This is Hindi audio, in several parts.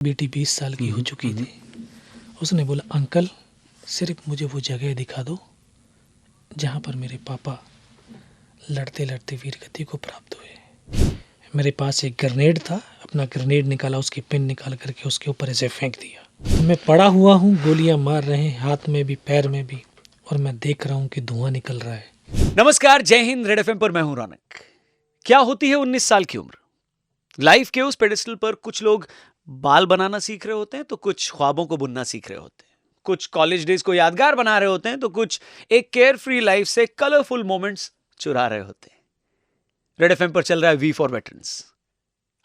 बेटी 20 साल की हो चुकी थी। उसने बोला, अंकल सिर्फ मुझे वो जगह दिखा दो जहाँ पर मेरे पापा लड़ते लड़ते वीर गति को प्राप्त हुए। मेरे पास एक ग्रेनेड था, अपना ग्रेनेड निकाला, उसकी पिन निकाल करके उसके ऊपर ऐसे फेंक दिया। मैं पड़ा हुआ हूँ, गोलियां मार रहे हैं, हाथ में भी पैर में भी, और मैं देख रहा हूँ कि धुआं निकल रहा है। नमस्कार, जय हिंद। रेड एफएम पर मैं हूं रौनक। क्या होती है 19 साल की उम्र? लाइफ के उस पेडेस्टल पर कुछ लोग बाल बनाना सीख रहे होते हैं, तो कुछ ख्वाबों को बुनना सीख रहे होते हैं। कुछ कॉलेज डेज को यादगार बना रहे होते हैं, तो कुछ एक केयर फ्री लाइफ से कलरफुल मोमेंट्स चुरा रहे होते हैं। रेड एफएम पर चल रहा है वी फॉर वेटरन्स।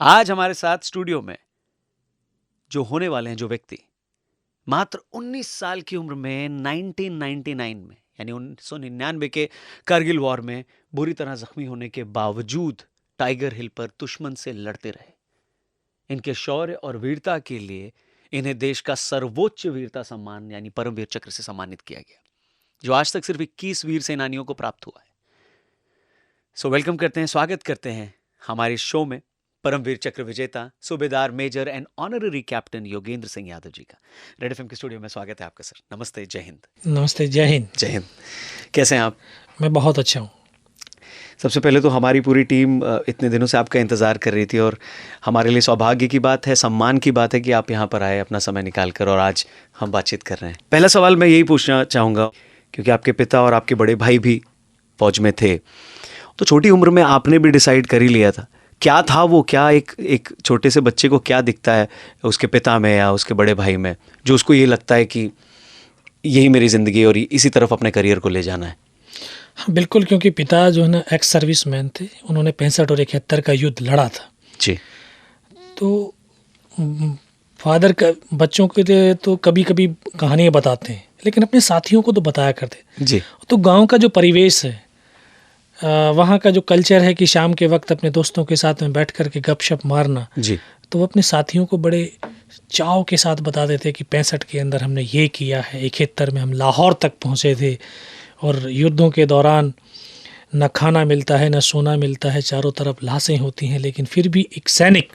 आज हमारे साथ स्टूडियो में जो होने वाले हैं, जो व्यक्ति मात्र 19 साल की उम्र में 1999 में यानी 1999 के कारगिल वॉर में बुरी तरह जख्मी होने के बावजूद टाइगर हिल पर दुश्मन से लड़ते रहे। इनके शौर्य और वीरता के लिए इन्हें देश का सर्वोच्च वीरता सम्मान यानी परमवीर चक्र से सम्मानित किया गया, जो आज तक सिर्फ 21 वीर सेनानियों को प्राप्त हुआ है। सो वेलकम करते हैं, स्वागत करते हैं हमारे शो में परमवीर चक्र विजेता Subedar major and honorary captain Yogendra Singh Yadav ji का। रेड एफएम के स्टूडियो में स्वागत है आपका सर। नमस्ते, जय हिंद। नमस्ते, जय हिंद। जय हिंद। कैसे हैं आप? मैं बहुत अच्छा हूँ। सबसे पहले तो हमारी पूरी टीम इतने दिनों से आपका इंतज़ार कर रही थी, और हमारे लिए सौभाग्य की बात है, सम्मान की बात है कि आप यहाँ पर आए अपना समय निकाल कर, और आज हम बातचीत कर रहे हैं। पहला सवाल मैं यही पूछना चाहूँगा, क्योंकि आपके पिता और आपके बड़े भाई भी फौज में थे, तो छोटी उम्र में आपने भी डिसाइड कर ही लिया था। क्या था वो, क्या एक छोटे से बच्चे को क्या दिखता है उसके पिता में या उसके बड़े भाई में, जो उसको ये लगता है कि यही मेरी ज़िंदगी और इसी तरफ अपने करियर को ले जाना है? हाँ, बिल्कुल, क्योंकि पिता जो है ना एक्स सर्विस मैन थे। उन्होंने 65 और 71 का युद्ध लड़ा था जी। तो फादर का बच्चों के लिए तो कभी कभी कहानियाँ बताते हैं, लेकिन अपने साथियों को तो बताया करते। जी। तो गांव का जो परिवेश है, वहाँ का जो कल्चर है कि शाम के वक्त अपने दोस्तों के साथ में बैठ कर के गपशप मारना, जी। तो वो अपने साथियों को बड़े चाव के साथ बता देते कि 65 के अंदर हमने ये किया है, 71 में हम लाहौर तक पहुँचे थे, और युद्धों के दौरान न खाना मिलता है, न सोना मिलता है, चारों तरफ लाशें होती हैं, लेकिन फिर भी एक सैनिक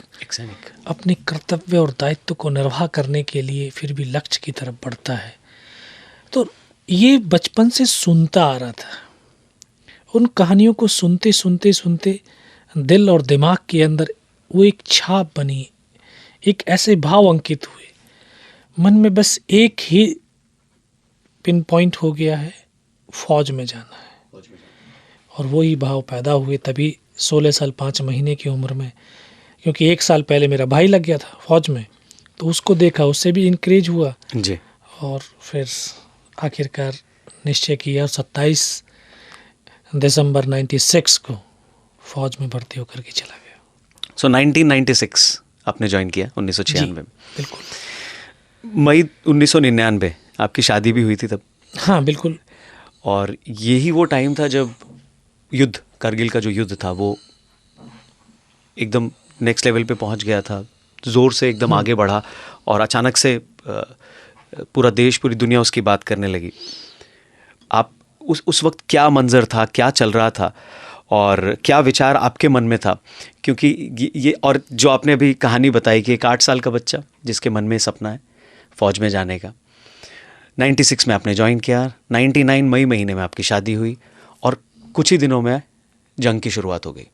अपने कर्तव्य और दायित्व को निर्वाह करने के लिए फिर भी लक्ष्य की तरफ बढ़ता है। तो ये बचपन से सुनता आ रहा था। उन कहानियों को सुनते सुनते सुनते दिल और दिमाग के अंदर वो एक छाप बनी, एक ऐसे भाव अंकित हुए, मन में बस एक ही पिन पॉइंट हो गया है, फौज में जाना है। और वही भाव पैदा हुए तभी 16 साल 5 महीने की उम्र में, क्योंकि 1 साल पहले मेरा भाई लग गया था फौज में, तो उसको देखा, उससे भी इंकरेज हुआ जी। और फिर आखिरकार निश्चय किया, 27 दिसंबर 96 को फौज में भर्ती होकर के चला गया। सो 1996 आपने ज्वाइन किया, 1996 में। बिल्कुल। मई 1999 आपकी शादी भी हुई थी तब? हाँ, बिल्कुल। और यही वो टाइम था जब युद्ध, कारगिल का जो युद्ध था, वो एकदम नेक्स्ट लेवल पे पहुंच गया था, ज़ोर से एकदम आगे बढ़ा, और अचानक से पूरा देश, पूरी दुनिया उसकी बात करने लगी। आप उस वक्त क्या मंजर था, क्या चल रहा था, और क्या विचार आपके मन में था? क्योंकि ये और जो आपने अभी कहानी बताई कि एक 8 साल का बच्चा जिसके मन में सपना है फ़ौज में जाने का, 96 में आपने ज्वाइन किया, 99 मई महीने में आपकी शादी हुई, और कुछ ही दिनों में जंग की शुरुआत हो गई।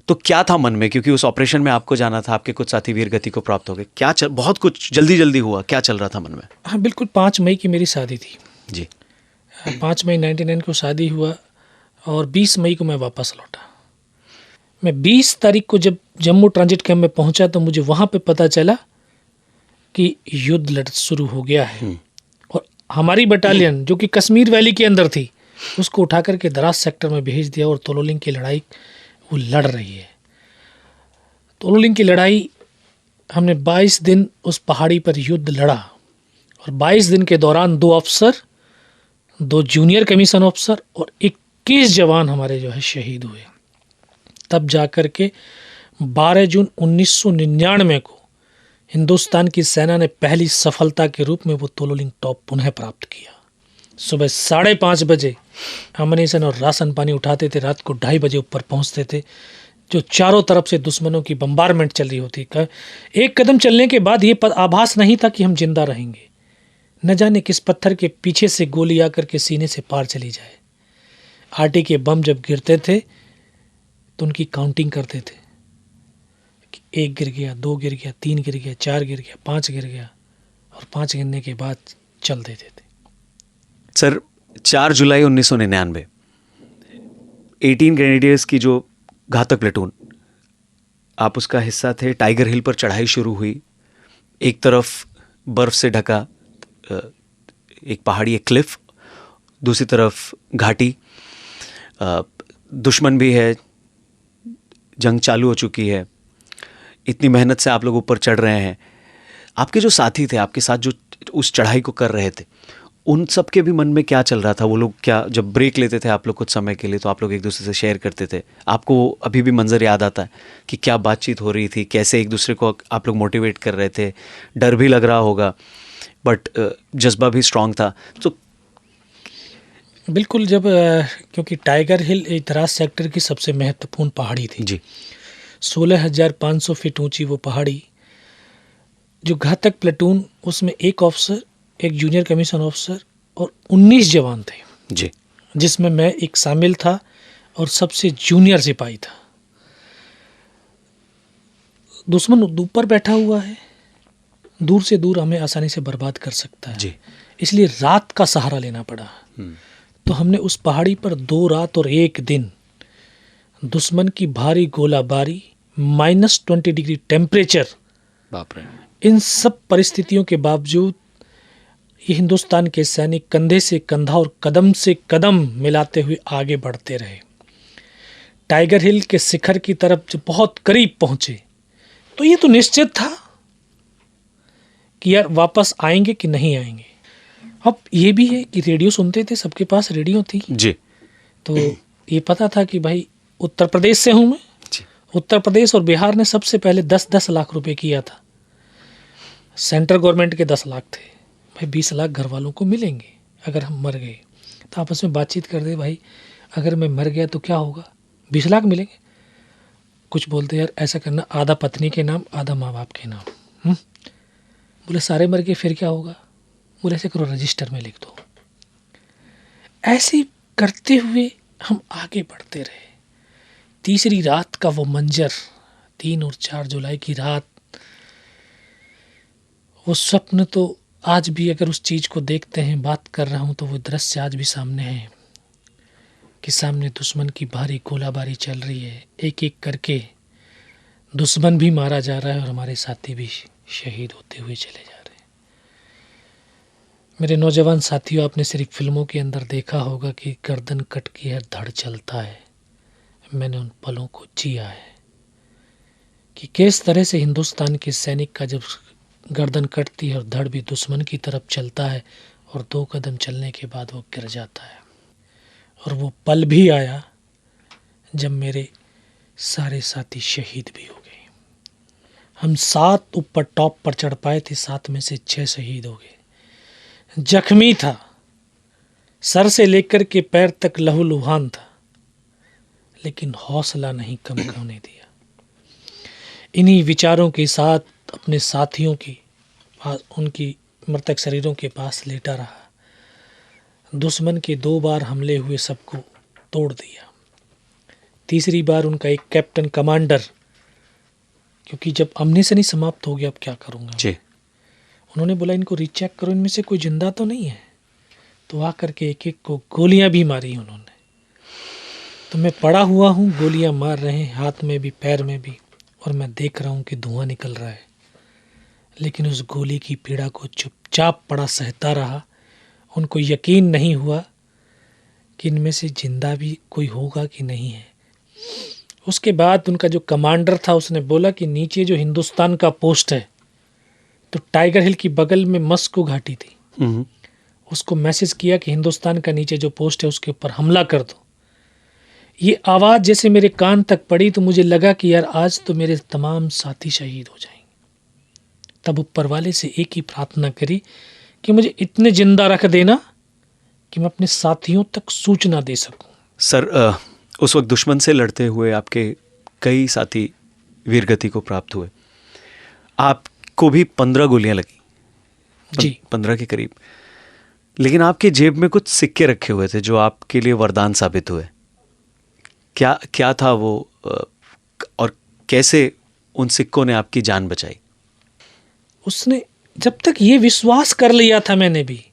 तो क्या था मन में, क्योंकि उस ऑपरेशन में आपको जाना था, आपके कुछ साथी वीर गति को प्राप्त हो गए, क्या बहुत कुछ जल्दी जल्दी हुआ, क्या चल रहा था मन में? हाँ, बिल्कुल। 5 मई की मेरी शादी थी जी। 5 मई 99 को शादी हुआ, और 20 मई को मैं वापस लौटा। मैं 20 तारीख को जब जम्मू ट्रांजिट कैंप में पहुंचा, तो मुझे वहाँ पे पता चला कि युद्ध शुरू हो गया है, और हमारी बटालियन जो कि कश्मीर वैली के अंदर थी, उसको उठा करके द्रास सेक्टर में भेज दिया, और तोलोलिंग की लड़ाई वो लड़ रही है। तोलोलिंग की लड़ाई हमने 22 दिन उस पहाड़ी पर युद्ध लड़ा, और 22 दिन के दौरान 2 अफसर, 2 जूनियर कमीशन अफसर और 21 जवान हमारे जो है शहीद हुए। तब जाकर के 12 जून 1999 को हिंदुस्तान की सेना ने पहली सफलता के रूप में वो तोलोलिंग टॉप पुनः प्राप्त किया। सुबह 5:30 बजे अम्युनिशन और राशन पानी उठाते थे, रात को 2:30 बजे ऊपर पहुंचते थे। जो चारों तरफ से दुश्मनों की बम्बारमेंट चल रही होती। एक कदम चलने के बाद ये आभास नहीं था कि हम जिंदा रहेंगे। न जाने किस पत्थर के पीछे से गोली आकर के सीने से पार चली जाए। आटे के बम जब गिरते थे तो उनकी काउंटिंग करते थे कि 1 गिर गया, 2 गिर गया, 3 गिर गया, 4 गिर गया, 5 गिर गया, और 5 गिरने के बाद चल देते थे। सर 4 जुलाई 1999 18 ग्रेनेडियर्स की जो घातक प्लेटून, आप उसका हिस्सा थे। टाइगर हिल पर चढ़ाई शुरू हुई। एक तरफ बर्फ से ढका एक पहाड़ी, एक क्लिफ, दूसरी तरफ घाटी, दुश्मन भी है, जंग चालू हो चुकी है। इतनी मेहनत से आप लोग ऊपर चढ़ रहे हैं। आपके जो साथी थे, आपके साथ जो उस चढ़ाई को कर रहे थे, उन सब के भी मन में क्या चल रहा था? वो लोग क्या, जब ब्रेक लेते थे आप लोग कुछ समय के लिए, तो आप लोग एक दूसरे से शेयर करते थे? आपको अभी भी मंजर याद आता है कि क्या बातचीत हो रही थी, कैसे एक दूसरे को आप लोग मोटिवेट कर रहे थे? डर भी लग रहा होगा, बट जज्बा भी स्ट्रांग था। तो बिल्कुल, जब क्योंकि टाइगर हिल इतराज सेक्टर की सबसे महत्वपूर्ण पहाड़ी थी जी, 16,500 फीट ऊंची वो पहाड़ी। जो घातक प्लेटून, उसमें एक ऑफिसर, एक जूनियर कमीशन ऑफिसर और 19 जवान थे जी, जिसमें मैं एक शामिल था और सबसे जूनियर सिपाही था। दुश्मन ऊपर बैठा हुआ है, दूर से दूर हमें आसानी से बर्बाद कर सकता है जी। इसलिए रात का सहारा लेना पड़ा। तो हमने उस पहाड़ी पर 2 रात और 1 दिन दुश्मन की भारी गोलाबारी, -20 डिग्री टेम्परेचर, बाप रे। इन सब परिस्थितियों के बावजूद ये हिंदुस्तान के सैनिक कंधे से कंधा और कदम से कदम मिलाते हुए आगे बढ़ते रहे। टाइगर हिल के शिखर की तरफ जब बहुत करीब पहुंचे तो ये तो निश्चित था कि यार वापस आएंगे कि नहीं आएंगे। अब ये भी है कि रेडियो सुनते थे, सबके पास रेडियो थी जी, तो ये पता था कि भाई उत्तर प्रदेश से हूँ मैं। जी। उत्तर प्रदेश और बिहार ने सबसे पहले 10-10 लाख रुपए किया था। सेंट्रल गवर्नमेंट के 10 लाख थे। भाई 20 लाख घर वालों को मिलेंगे अगर हम मर गए। तो आपस में बातचीत कर दे, भाई अगर मैं मर गया तो क्या होगा? 20 लाख मिलेंगे। कुछ बोलते यार ऐसा करना, आधा पत्नी के नाम, आधा माँ बाप के नाम। बोले सारे मर गए फिर क्या होगा? बोले ऐसे करो, रजिस्टर में लिख दो। ऐसे करते हुए हम आगे बढ़ते रहे। तीसरी रात का वो मंजर, 3 और 4 जुलाई की रात, वो स्वप्न तो आज भी अगर उस चीज़ को देखते हैं, बात कर रहा हूँ, तो वो दृश्य आज भी सामने है कि सामने दुश्मन की भारी गोलाबारी चल रही है। एक एक करके दुश्मन भी मारा जा रहा है और हमारे साथी भी शहीद होते हुए चले जा रहे हैं। मेरे नौजवान साथियों, आपने सिर्फ फिल्मों के अंदर देखा होगा कि गर्दन कट की है, धड़ चलता है। मैंने उन पलों को जिया है कि किस तरह से हिंदुस्तान के सैनिक का जब गर्दन कटती है और धड़ भी दुश्मन की तरफ चलता है और 2 कदम चलने के बाद वो गिर जाता है। और वो पल भी आया जब मेरे सारे साथी शहीद भी हो गए। हम 7 ऊपर टॉप पर चढ़ पाए थे, 7 में से 6 शहीद हो गए। जख्मी था, सर से लेकर के पैर तक लहूलुहान था, लेकिन हौसला नहीं कम होने दिया। इन्हीं विचारों के साथ अपने साथियों की उनकी मृतक शरीरों के पास लेटा रहा। दुश्मन के 2 बार हमले हुए सबको तोड़ दिया। तीसरी बार उनका एक कैप्टन कमांडर, क्योंकि जब अमनेशन ही समाप्त हो गया, अब क्या करूँगा जी। उन्होंने बोला इनको रीचेक करो, इनमें से कोई जिंदा तो नहीं है। तो आकर के एक एक को गोलियां भी मारी उन्होंने। तो मैं पड़ा हुआ हूँ, गोलियां मार रहे हैं, हाथ में भी पैर में भी, और मैं देख रहा हूँ कि धुआं निकल रहा है। लेकिन उस गोली की पीड़ा को चुपचाप पड़ा सहता रहा। उनको यकीन नहीं हुआ कि इनमें से जिंदा भी कोई होगा कि नहीं है। उसके बाद उनका जो कमांडर था उसने बोला कि नीचे जो हिंदुस्तान का पोस्ट है, तो टाइगर हिल की बगल में मस्को घाटी थी, उसको मैसेज किया कि हिंदुस्तान का नीचे जो पोस्ट है उसके ऊपर हमला कर दो। ये आवाज़ जैसे मेरे कान तक पड़ी तो मुझे लगा कि यार आज तो मेरे तमाम साथी शहीद हो जाएंगे। तब ऊपर वाले से एक ही प्रार्थना करी कि मुझे इतने जिंदा रख देना कि मैं अपने साथियों तक सूचना दे सकूं। सर उस वक्त दुश्मन से लड़ते हुए आपके कई साथी वीरगति को प्राप्त हुए, आपको भी 15 गोलियां लगी जी। 15 के करीब, लेकिन आपके जेब में कुछ सिक्के रखे हुए थे जो आपके लिए वरदान साबित हुए। क्या क्या था वो, और कैसे उन सिक्कों ने आपकी जान बचाई? उसने जब तक ये विश्वास कर लिया था मैंने भी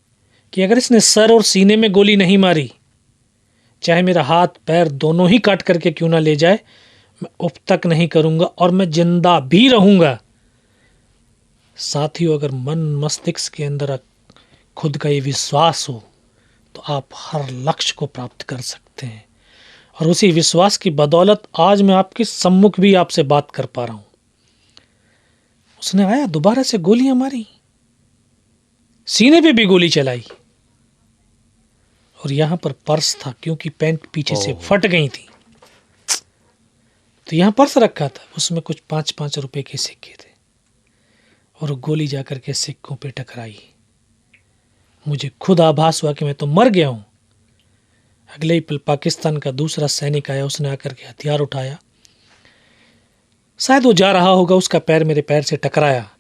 कि अगर इसने सर और सीने में गोली नहीं मारी, चाहे मेरा हाथ पैर दोनों ही काट करके क्यों ना ले जाए, मैं अब तक नहीं करूंगा और मैं जिंदा भी रहूंगा। साथियों, अगर मन मस्तिष्क के अंदर खुद का ये विश्वास हो तो आप हर लक्ष्य को प्राप्त कर सकते हैं। और उसी विश्वास की बदौलत आज मैं आपके सम्मुख भी आपसे बात कर पा रहा हूं। उसने आया, दोबारा से गोलियां मारी, सीने पे भी गोली चलाई, और यहां पर पर्स था क्योंकि पैंट पीछे से फट गई थी, तो यहां पर्स रखा था, उसमें कुछ 5-5 रुपए के सिक्के थे, और गोली जाकर के सिक्कों पे टकराई। मुझे खुद आभास हुआ कि मैं तो मर गया हूं। अगले ही पल पाकिस्तान का दूसरा सैनिक आया, उसने आकर के हथियार उठाया, शायद वो जा रहा होगा, उसका पैर मेरे पैर से टकराया,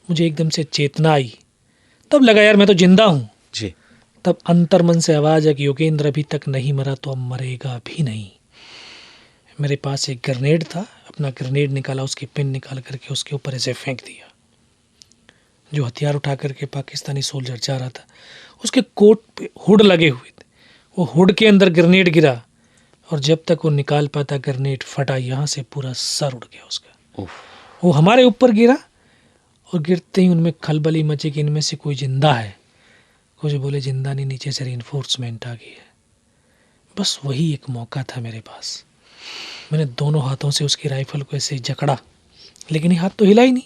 मुझे एकदम से चेतना आई, तब लगा यार मैं तो जिंदा हूं जी। तब अंतर्मन से आवाज है कि योगेंद्र अभी तक नहीं मरा तो अब मरेगा भी नहीं। मेरे पास एक ग्रेनेड था, अपना ग्रेनेड निकाला, उसकी पिन निकाल करके उसके ऊपर ऐसे फेंक दिया। जो हथियार उठा करके पाकिस्तानी सोल्जर जा रहा था, उसके कोट पे हुड लगे हुए थे, वो हुड के अंदर ग्रेनेड गिरा, और जब तक वो निकाल पाता ग्रेनेड फटा, यहाँ से पूरा सर उड़ गया उसका। वो हमारे ऊपर गिरा, और गिरते ही उनमें खलबली मची कि इनमें से कोई जिंदा है। कुछ बोले जिंदा नहीं, नीचे से रिइंफोर्समेंट आ गई है। बस वही एक मौका था मेरे पास। मैंने दोनों हाथों से उसकी राइफल को ऐसे जकड़ा, लेकिन ये हाथ तो हिला ही नहीं,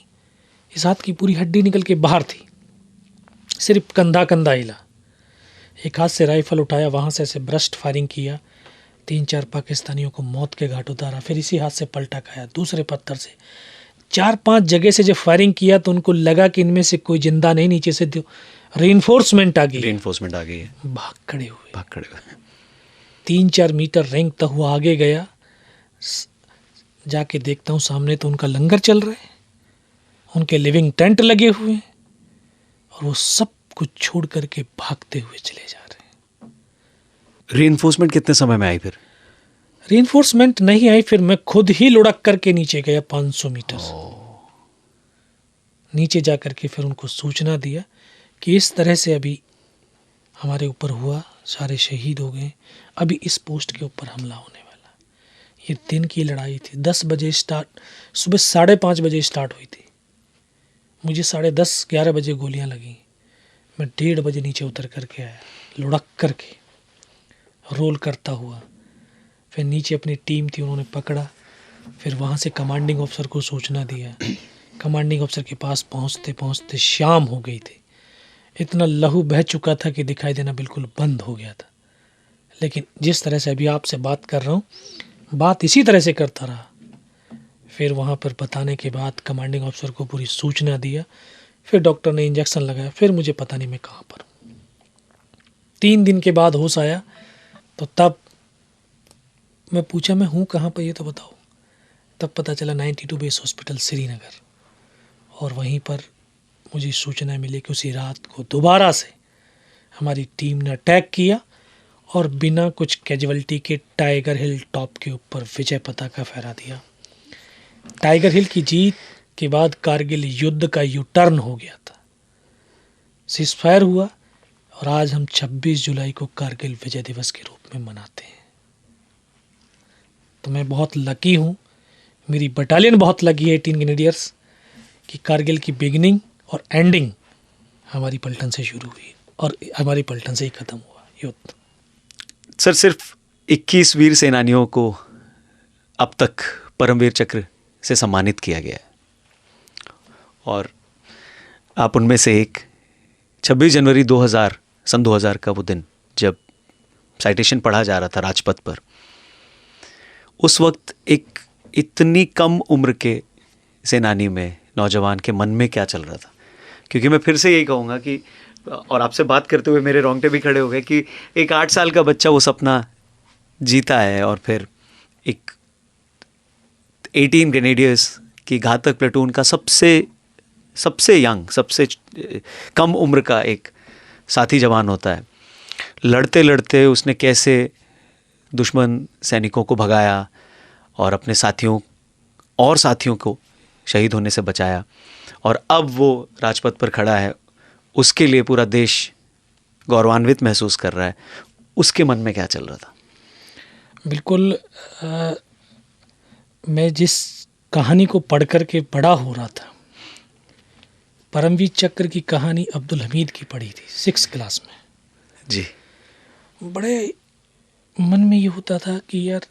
इस हाथ की पूरी हड्डी निकल के बाहर थी, सिर्फ कंधा कंधा हिला। एक हाथ से राइफल उठाया, वहाँ से ऐसे ब्रस्ट फायरिंग किया, 3-4 पाकिस्तानियों को मौत के घाट उतारा, फिर इसी हाथ से पलटा खाया, दूसरे पत्थर से 4-5 जगह से जब फायरिंग किया तो उनको लगा कि इनमें से कोई जिंदा नहीं, नीचे से रिइंफोर्समेंट आ गई है। भाग खड़े हुए 3-4 मीटर रेंगता हुआ आगे गया, जाके देखता हूँ सामने तो उनका लंगर चल रहा है, उनके लिविंग टेंट लगे हुए हैं, और वो सब कुछ छोड़ करके भागते हुए चले जा रहे हैं। रीइंफोर्समेंट कितने समय में आई? फिर रीइंफोर्समेंट नहीं आई, फिर मैं खुद ही लुढ़क करके नीचे गया 500 मीटर नीचे जा करके फिर उनको सूचना दिया कि इस तरह से अभी हमारे ऊपर हुआ, सारे शहीद हो गए, अभी इस पोस्ट के ऊपर हमला होने वाला। ये दिन की लड़ाई थी, 10 बजे स्टार्ट, सुबह 5:30 बजे स्टार्ट हुई थी, मुझे 10:30-11 बजे गोलियां लगी। मैं 1:30 बजे नीचे उतर करके आया, लुढ़क करके, रोल करता हुआ। फिर नीचे अपनी टीम थी, उन्होंने पकड़ा, फिर वहाँ से कमांडिंग ऑफिसर को सूचना दिया। कमांडिंग ऑफिसर के पास पहुँचते पहुँचते शाम हो गई थी, इतना लहू बह चुका था कि दिखाई देना बिल्कुल बंद हो गया था। लेकिन जिस तरह से अभी आपसे बात कर रहा हूँ, बात इसी तरह से करता रहा। फिर वहाँ पर बताने के बाद कमांडिंग ऑफिसर को पूरी सूचना दिया, फिर डॉक्टर ने इंजेक्शन लगाया, फिर मुझे पता नहीं मैं कहाँ पर। 3 दिन के बाद होश आया, तो तब मैं पूछा मैं हूँ कहाँ पर, ये तो बताओ। तब पता चला 92 बेस हॉस्पिटल श्रीनगर, और वहीं पर मुझे सूचना मिली कि उसी रात को दोबारा से हमारी टीम ने अटैक किया, और बिना कुछ कैजुअल्टी के टाइगर हिल टॉप के ऊपर विजय पताका फहरा दिया। टाइगर हिल की जीत के बाद कारगिल युद्ध का यू टर्न हो गया था, सीज़फायर हुआ, और आज हम 26 जुलाई को कारगिल विजय दिवस के रूप में मनाते हैं। तो मैं बहुत लकी हूँ, मेरी बटालियन बहुत लकी है 18 ग्रेनेडियर्स, कि कारगिल की बिगिनिंग और एंडिंग हमारी पलटन से शुरू हुई और हमारी पलटन से ही ख़त्म हुआ युद्ध। सर, सिर्फ 21 वीर सेनानियों को अब तक परमवीर चक्र से सम्मानित किया गया है, और आप उनमें से एक। 26 जनवरी 2000 सन 2000 का वो दिन जब साइटेशन पढ़ा जा रहा था राजपथ पर, उस वक्त एक इतनी कम उम्र के सेनानी में, नौजवान के मन में क्या चल रहा था? क्योंकि मैं फिर से यही कहूँगा कि, और आपसे बात करते हुए मेरे रोंगटे भी खड़े हो गए, कि एक 8 साल का बच्चा वो सपना जीता है, और फिर एक 18 ग्रेनेडियर्स की घातक प्लेटून का सबसे यंग, सबसे कम उम्र का एक साथी जवान होता है। लड़ते लड़ते उसने कैसे दुश्मन सैनिकों को भगाया और अपने साथियों को शहीद होने से बचाया, और अब वो राजपथ पर खड़ा है, उसके लिए पूरा देश गौरवान्वित महसूस कर रहा है। उसके मन में क्या चल रहा था? बिल्कुल, मैं जिस कहानी को पढ़ कर के बड़ा हो रहा था, परमवीर चक्र की कहानी अब्दुल हमीद की पढ़ी थी 6th क्लास में जी। बड़े मन में ये होता था कि यार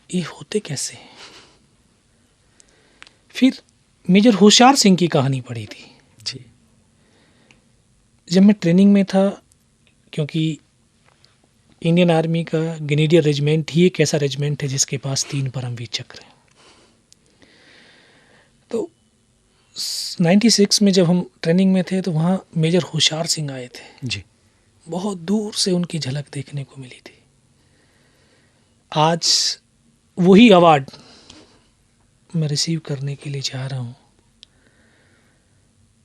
ये होते कैसे हैं। फिर मेजर होशियार सिंह की कहानी पढ़ी थी जी। जब मैं ट्रेनिंग में था, क्योंकि इंडियन आर्मी का ग्रेनेडियर रेजिमेंट ही एक ऐसा रेजिमेंट है जिसके पास 3 परमवीर चक्र हैं। तो 96 में जब हम ट्रेनिंग में थे तो वहाँ मेजर होशियार सिंह आए थे जी। बहुत दूर से उनकी झलक देखने को मिली थी। आज वही अवार्ड मैं रिसीव करने के लिए जा रहा हूँ।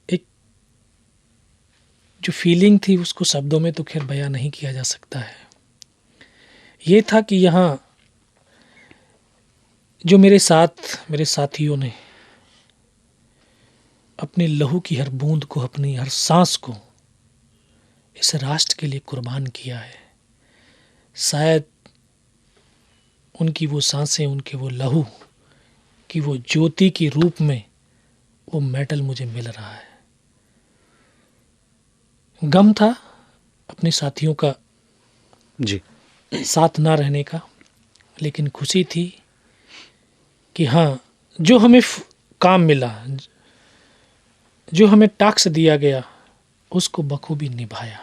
एक जो फीलिंग थी उसको शब्दों में तो खैर बयां नहीं किया जा सकता है। ये था कि यहाँ जो मेरे साथियों ने अपने लहू की हर बूंद को, अपनी हर सांस को इस राष्ट्र के लिए कुर्बान किया है, शायद उनकी वो सांसें, उनके वो लहू की वो ज्योति के रूप में वो मेडल मुझे मिल रहा है। गम था अपने साथियों का जी। साथ ना रहने का, लेकिन खुशी थी कि हाँ, जो हमें काम मिला, जो हमें टास्क दिया गया, उसको बखूबी निभाया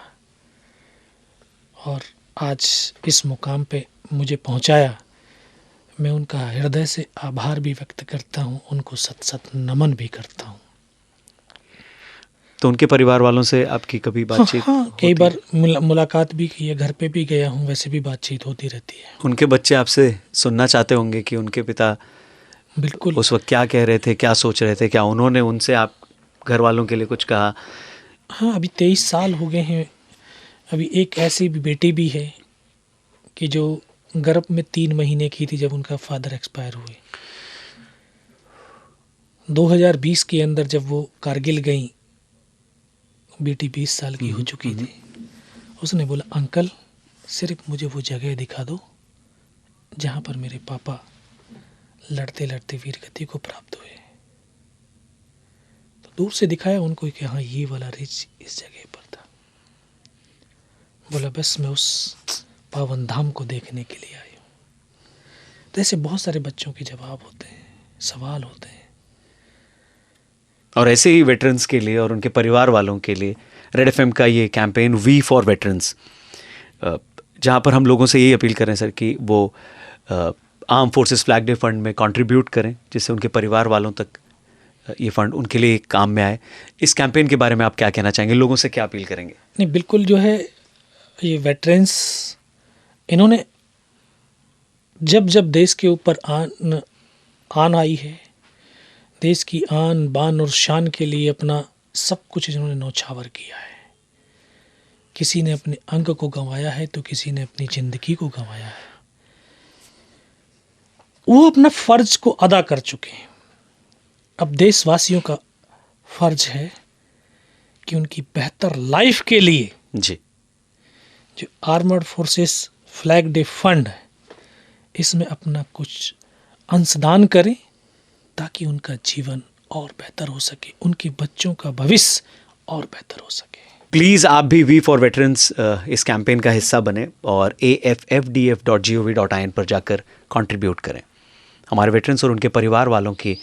और आज इस मुकाम पे मुझे पहुंचाया। मैं उनका हृदय से आभार भी व्यक्त करता हूं, उनको सत सत नमन भी करता हूं। तो उनके परिवार वालों से आपकी कभी बातचीत? हाँ, कई बार मुलाकात भी की है, घर पे भी गया हूँ, वैसे भी बातचीत होती रहती है। उनके बच्चे आपसे सुनना चाहते होंगे कि उनके पिता बिल्कुल उस वक्त क्या कह रहे थे, क्या सोच रहे थे, क्या उन्होंने उनसे आप घर वालों के लिए कुछ कहा? हाँ, अभी 23 साल हो गए हैं। अभी एक ऐसी भी बेटी भी है कि जो गर्भ में 3 महीने की थी जब उनका फादर एक्सपायर हुए। 2020 के अंदर जब वो कारगिल गई, बेटी 20 साल की हो चुकी थी, उसने बोला, अंकल सिर्फ मुझे वो जगह दिखा दो जहाँ पर मेरे पापा लड़ते लड़ते वीर गति को प्राप्त हुए। तो दूर से दिखाया उनको कि हाँ, ये वाला रिज इस जगह पर था। बोला, बस मैं उस पावन धाम को देखने के लिए आई हूँ। तो ऐसे बहुत सारे बच्चों के जवाब होते हैं, सवाल होते हैं। और ऐसे ही वेटरन्स के लिए और उनके परिवार वालों के लिए रेड एफएम का ये कैंपेन वी फॉर वेटरन्स, जहाँ पर हम लोगों से यही अपील करें सर कि वो arm forces flag day fund में कंट्रीब्यूट करें, जिससे उनके परिवार वालों तक ये फंड उनके लिए काम में आए। इस कैंपेन के बारे में आप क्या कहना चाहेंगे, लोगों से क्या अपील करेंगे? नहीं, बिल्कुल जो है ये वेटरन्स, इन्होंने जब जब देश के ऊपर आन आई है, देश की आन बान और शान के लिए अपना सब कुछ इन्होंने न्यौछावर किया है। किसी ने अपने अंग को गंवाया है तो किसी ने अपनी जिंदगी को गंवाया है। वो अपना फर्ज को अदा कर चुके हैं। अब देशवासियों का फर्ज है कि उनकी बेहतर लाइफ के लिए जी, जो armoured forces flag day fund है, इसमें अपना कुछ अंशदान करें ताकि उनका जीवन और बेहतर हो सके, उनके बच्चों का भविष्य और बेहतर हो सके। प्लीज़ आप भी वी फॉर वेटरन्स इस कैंपेन का हिस्सा बने और AFFDF.gov.in पर जाकर कंट्रीब्यूट करें। हमारे वेटरन्स और उनके परिवार वालों की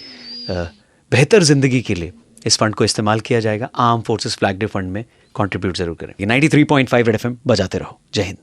बेहतर ज़िंदगी के लिए इस फंड को इस्तेमाल किया जाएगा। Arm forces flag day fund में कंट्रीब्यूट ज़रूर करें। 93.5 रेड एफएम बजाते रहो। जय हिंद।